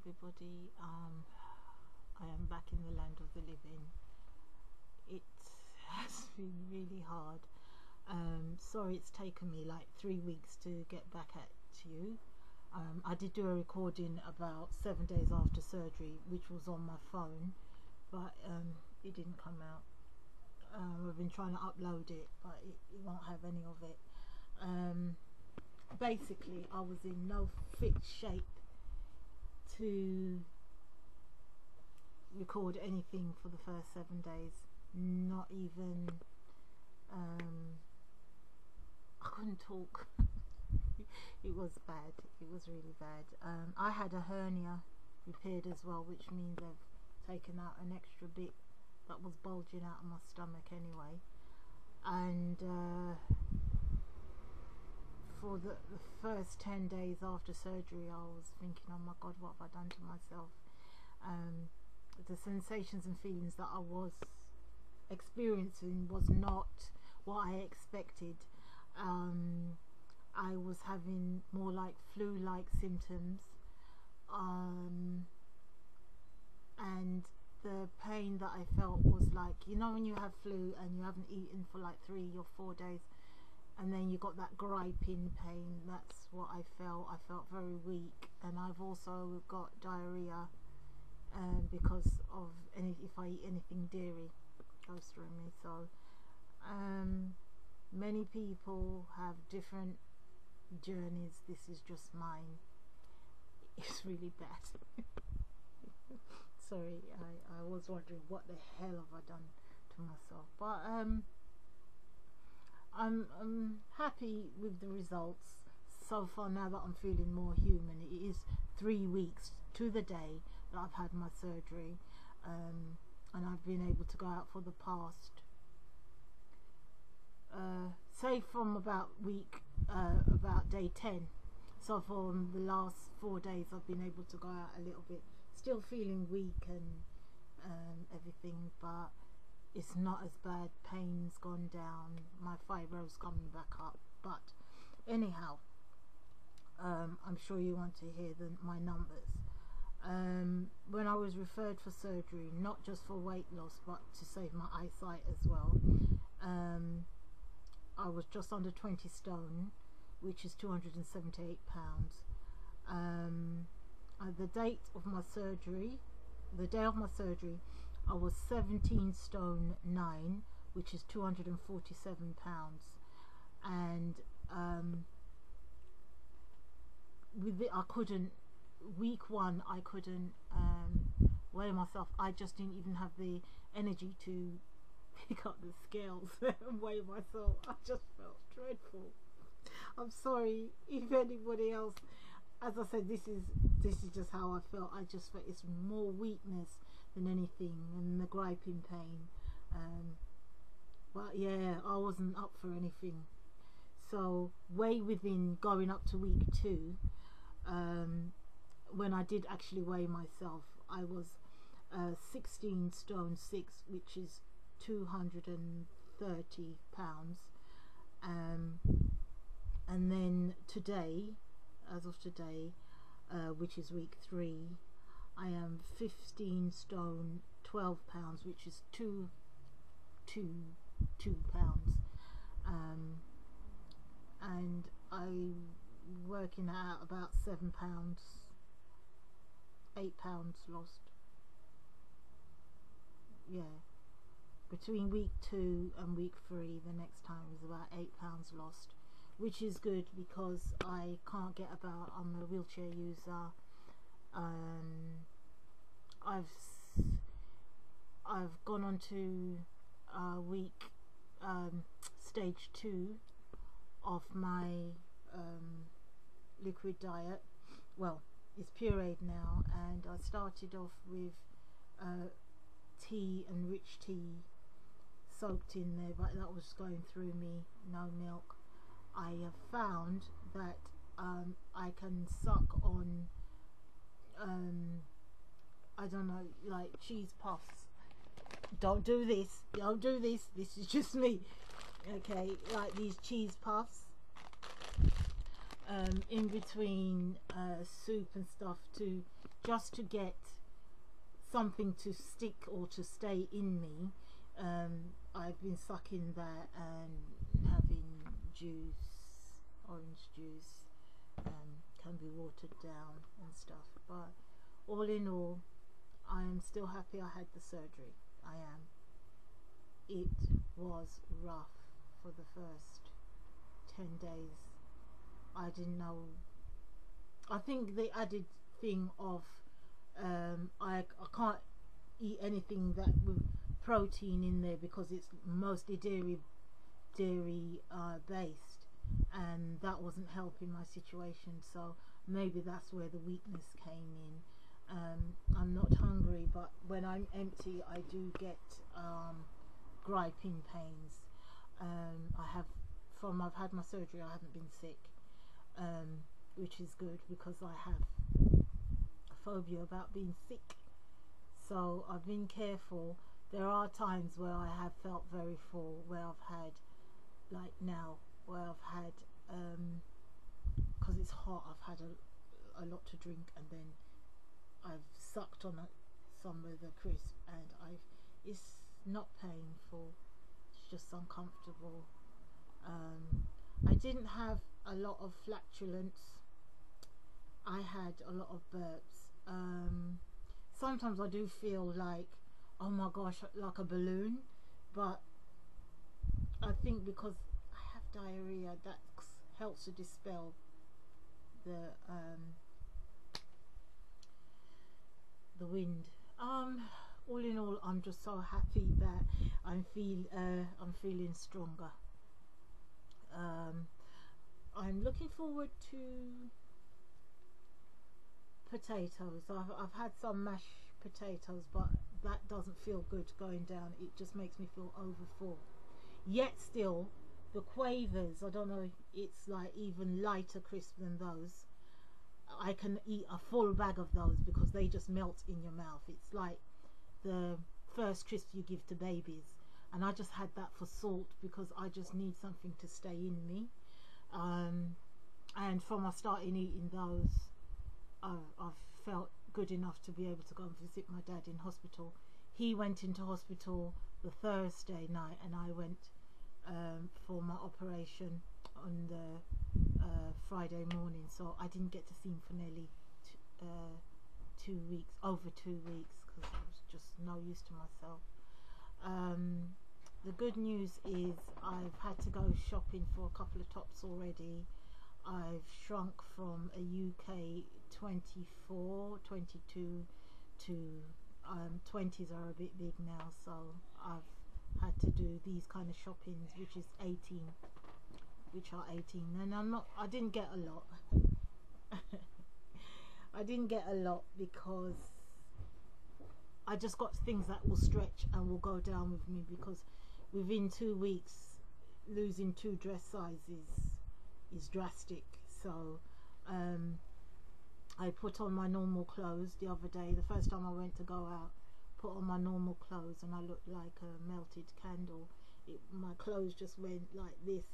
everybody. I am back in the land of the living. It has been really hard. Sorry it's taken me like 3 weeks to get back at you. I did do a recording about 7 days after surgery, which was on my phone, but it didn't come out. I've been trying to upload it, but it won't have any of it. Basically, I was in no fit shape to record anything for the first 7 days. Not even I couldn't talk. It was bad. It was really bad. I had a hernia repaired as well, which means they've taken out an extra bit that was bulging out of my stomach anyway. And for the first 10 days after surgery, I was thinking, oh my god, what have I done to myself? The sensations and feelings that I was experiencing was not what I expected. I was having more like flu-like symptoms, and the pain that I felt was like, you know, when you have flu and you haven't eaten for like 3 or 4 days, and then you got that griping pain. That's what I felt. I felt very weak, and I've also got diarrhea because of if I eat anything dairy, it goes through me. So many people have different journeys. This is just mine. It's really bad. Sorry, I was wondering what the hell have I done to myself, but I'm happy with the results so far. Now that I'm feeling more human, it is 3 weeks to the day that I've had my surgery, and I've been able to go out for the past say from about day 10. So for the last 4 days I've been able to go out a little bit, still feeling weak and everything, but it's not as bad. Pain's gone down, my fibro's coming back up. But anyhow, I'm sure you want to hear my numbers. When I was referred for surgery, not just for weight loss but to save my eyesight as well, I was just under 20 stone, which is 278 pounds. The date of my surgery, the day of my surgery, I was 17 stone 9, which is 247 pounds. And with it, I couldn't, week 1 I couldn't weigh myself. I just didn't even have the energy to pick up the scales and weigh myself. I just felt dreadful. I'm sorry if anybody else, as I said, this is just how I felt. I just felt it's more weakness than anything, and the griping pain. But yeah, I wasn't up for anything. So way within going up to week 2, when I did actually weigh myself, I was 16 stone 6, which is 230 pounds. And then today, as of today, which is week 3, I am 15 stone 12 pounds, which is 2 pounds. And I'm working out about 7 pounds, 8 pounds lost. Yeah, between week 2 and week 3, the next time, is about 8 pounds lost, which is good because I can't get about. I'm a wheelchair user. I've gone on to week stage 2 of my liquid diet. Well, it's pureed now, and I started off with tea and rich tea soaked in there, but that was going through me. No milk. I have found that I can suck on I don't know, like cheese puffs. Don't do this, don't do this, this is just me. Okay, like these cheese puffs in between soup and stuff to just to get something to stick or to stay in me. I've been sucking that and having juice, orange juice, can be watered down and stuff, but all in all, I am still happy I had the surgery. I am. It was rough for the first 10 days. I didn't know. I think the added thing of I can't eat anything that with protein in there because it's mostly dairy based, and that wasn't helping my situation, so maybe that's where the weakness came in. I'm not hungry, but when I'm empty I do get griping pains. I've had my surgery, I haven't been sick, which is good because I have a phobia about being sick, so I've been careful. There are times where I have felt very full, where I've had, like now, where I've had, because it's hot, I've had a lot to drink, and then I've sucked on some of the crisp, and it's not painful, it's just uncomfortable. I didn't have a lot of flatulence. I had a lot of burps. Sometimes I do feel like, oh my gosh, like a balloon, but I think because I have diarrhea, that helps to dispel the wind. All in all, I'm just so happy that I'm feeling stronger. I'm looking forward to potatoes. I've had some mashed potatoes, but that doesn't feel good going down. It just makes me feel overfull. Yet still, the quavers, I don't know, it's like even lighter crisp than those. I can eat a full bag of those because they just melt in your mouth. It's like the first crisp you give to babies, and I just had that for salt because I just need something to stay in me. And from I started eating those, I've felt good enough to be able to go and visit my dad in hospital. He went into hospital the Thursday night, and I went for my operation on the Friday morning, so I didn't get to see him for nearly 2 weeks, over 2 weeks, because I was just no use to myself. The good news is I've had to go shopping for a couple of tops already. I've shrunk from a UK 24, 22 to 20s are a bit big now, so I've had to do these kind of shoppings, which are 18, and I didn't get a lot. I didn't get a lot because I just got things that will stretch and will go down with me, because within 2 weeks losing 2 dress sizes is drastic. So I put on my normal clothes the other day, the first time I went to go out, put on my normal clothes, and I looked like a melted candle. My clothes just went like this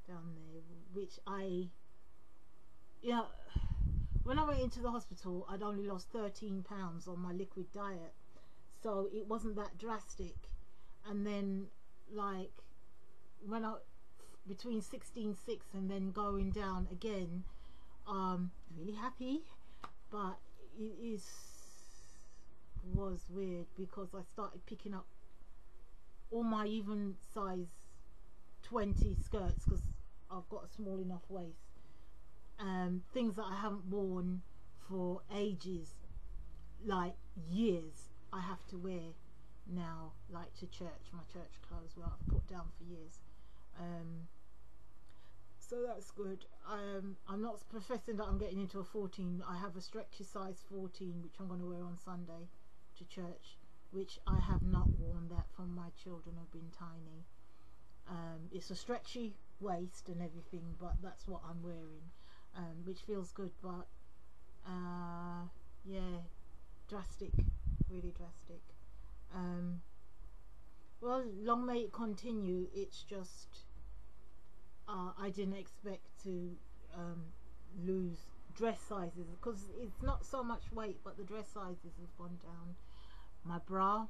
down there, which when I went into the hospital, I'd only lost 13 pounds on my liquid diet, so it wasn't that drastic. And then like when I between 16.6 and then going down again, really happy, but it was weird because I started picking up all my even size 20 skirts, because I've got a small enough waist, things that I haven't worn for ages, like years, I have to wear now, like to church, my church clothes, where I've put down for years. So that's good. I'm not professing that I'm getting into a 14. I have a stretchy size 14, which I'm going to wear on Sunday to church, which I have not worn that from my children have been tiny. It's a stretchy waist and everything, but that's what I'm wearing, which feels good. But yeah, drastic, really drastic. Well, long may it continue. It's just I didn't expect to lose dress sizes, because it's not so much weight, but the dress sizes have gone down. My bra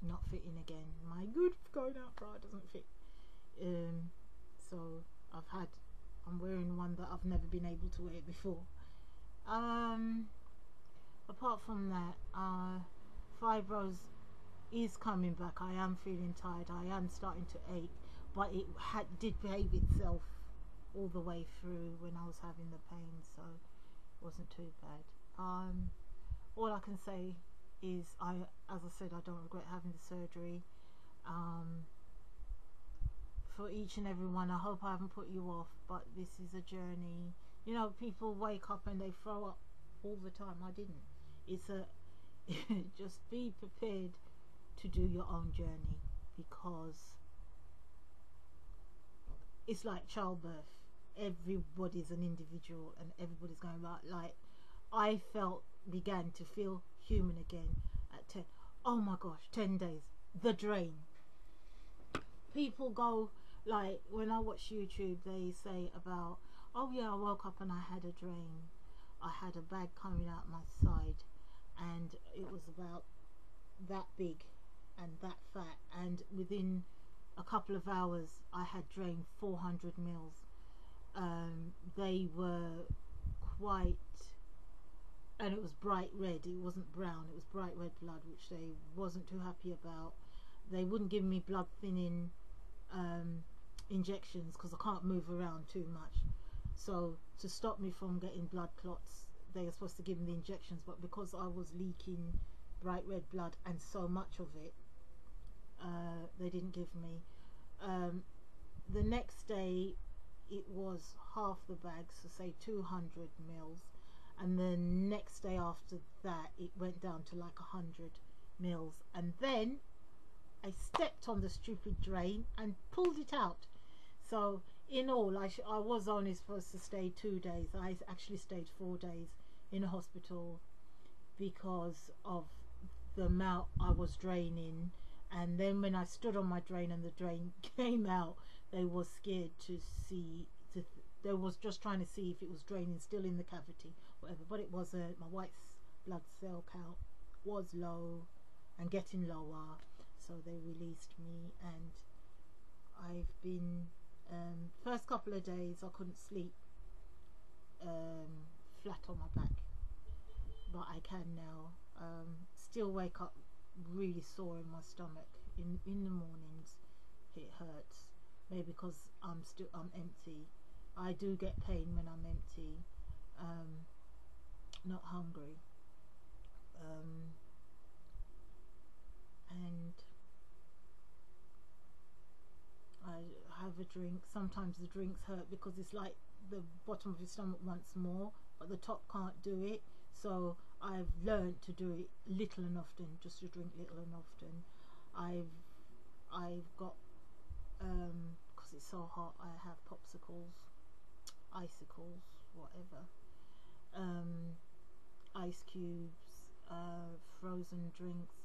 not fitting again. My good going out bra doesn't fit. So I'm wearing one that I've never been able to wear before. Apart from that, fibros is coming back. I am feeling tired. I am starting to ache, but it did behave itself all the way through when I was having the pain, so it wasn't too bad. All I can say is, as I said, I don't regret having the surgery. For each and every one, I hope I haven't put you off, but this is a journey. You know, people wake up and they throw up all the time. I didn't. It's a just be prepared to do your own journey, because it's like childbirth. Everybody's an individual and everybody's going like I began to feel human again at 10. Oh my gosh, 10 days. The drain. People go, like, when I watch YouTube, they say about, oh yeah, I woke up and I had a drain. I had a bag coming out my side, and it was about that big and that fat, and within a couple of hours I had drained 400 mils. They were quite, and it was bright red. It wasn't brown, it was bright red blood, which they wasn't too happy about. They wouldn't give me blood thinning injections because I can't move around too much, so to stop me from getting blood clots, they were supposed to give me the injections, but because I was leaking bright red blood and so much of it, they didn't give me. The next day it was half the bag, so say 200 mils, and the next day after that it went down to like 100 mils, and then I stepped on the stupid drain and pulled it out. So in all, I was only supposed to stay 2 days. I actually stayed 4 days in a hospital because of the amount I was draining. And then when I stood on my drain and the drain came out, they were scared to see, they was just trying to see if it was draining still in the cavity, whatever, but it wasn't. My white blood cell count was low and getting lower, so they released me, and I've been, first couple of days I couldn't sleep flat on my back, but I can now. Still wake up really sore in my stomach in the mornings. It hurts, maybe because I'm empty. I do get pain when I'm empty, not hungry, and I have a drink. Sometimes the drinks hurt because it's like the bottom of your stomach wants more, but the top can't do it. So I've learned to do it little and often, just to drink little and often. I've got, because it's so hot, I have popsicles, icicles, whatever, ice cubes, frozen drinks,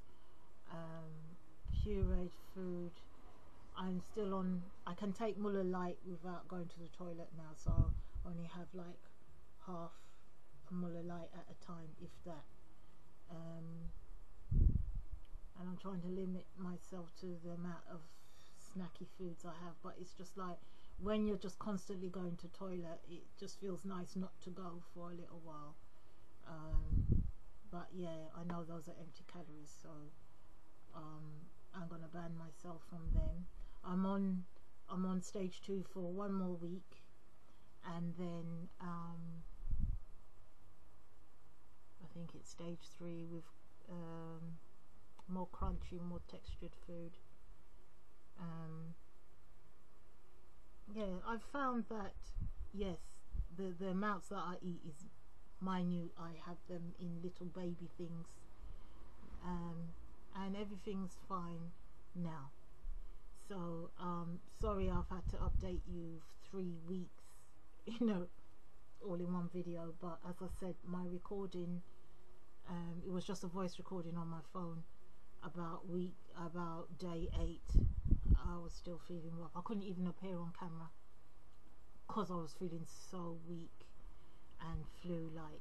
pureed food. I'm still on, I can take Muller Light without going to the toilet now, so I only have like half a Muller Light at a time, if that. And I'm trying to limit myself to the amount of snacky foods I have, but it's just like when you're just constantly going to toilet, it just feels nice not to go for a little while. But yeah, I know those are empty calories, so I'm gonna ban myself from them. I'm on stage 2 for 1 more week, and then I think it's stage 3 with more crunchy, more textured food. Yeah, I've found that yes, the amounts that I eat is minute. I have them in little baby things, and everything's fine now. So sorry I've had to update you 3 weeks, you know, all in one video, but as I said, my recording, it was just a voice recording on my phone. About day 8, I was still feeling rough. I couldn't even appear on camera because I was feeling so weak. flu-like.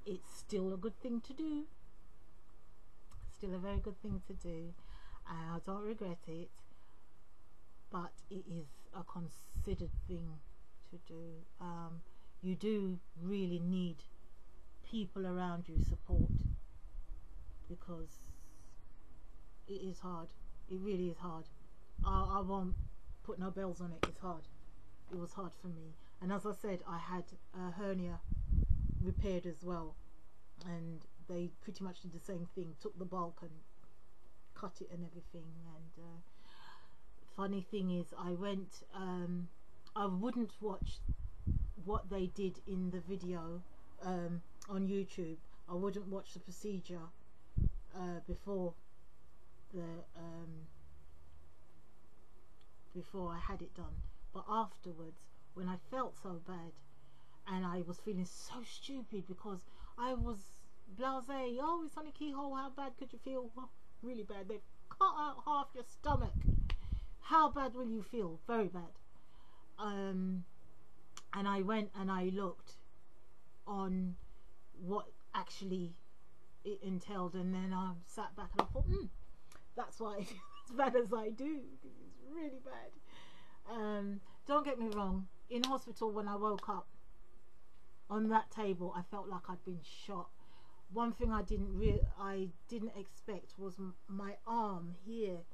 It's still a good thing to do, still a very good thing to do, and I don't regret it, but it is a considered thing to do. You do really need people around you, support, because it is hard. It really is hard. I won't put no bells on it. It's hard. It was hard for me, and as I said, I had a hernia repaired as well, and they pretty much did the same thing, took the bulk and cut it and everything. And funny thing is, I went, I wouldn't watch what they did in the video on YouTube. I wouldn't watch the procedure before I had it done, but afterwards, when I felt so bad and I was feeling so stupid because I was blasé, oh, it's on a keyhole, how bad could you feel? Oh, really bad. They've cut out half your stomach. How bad will you feel? Very bad. And I went and I looked on what actually it entailed, and then I sat back and I thought, that's why I feel as bad as I do. It's really bad. Don't get me wrong, in hospital when I woke up on that table, I felt like I'd been shot. One thing I didn't expect was my arm here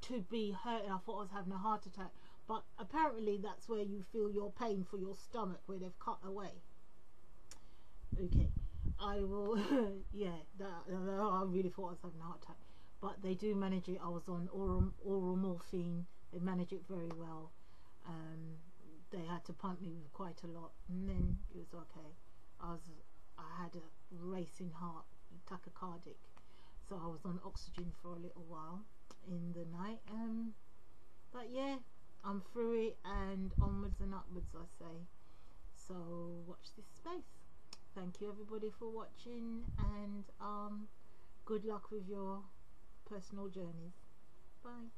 to be hurting. I thought I was having a heart attack, but apparently that's where you feel your pain for your stomach, where they've cut away. Okay, I will yeah, I really thought I was having a heart attack, but they do manage it. I was on oral morphine. They manage it very well. They had to pump me with quite a lot, and then it was okay. I had a racing heart, tachycardic, so I was on oxygen for a little while in the night. But yeah, I'm through it, and onwards and upwards, I say. So watch this space. Thank you everybody for watching, and good luck with your personal journeys. Bye.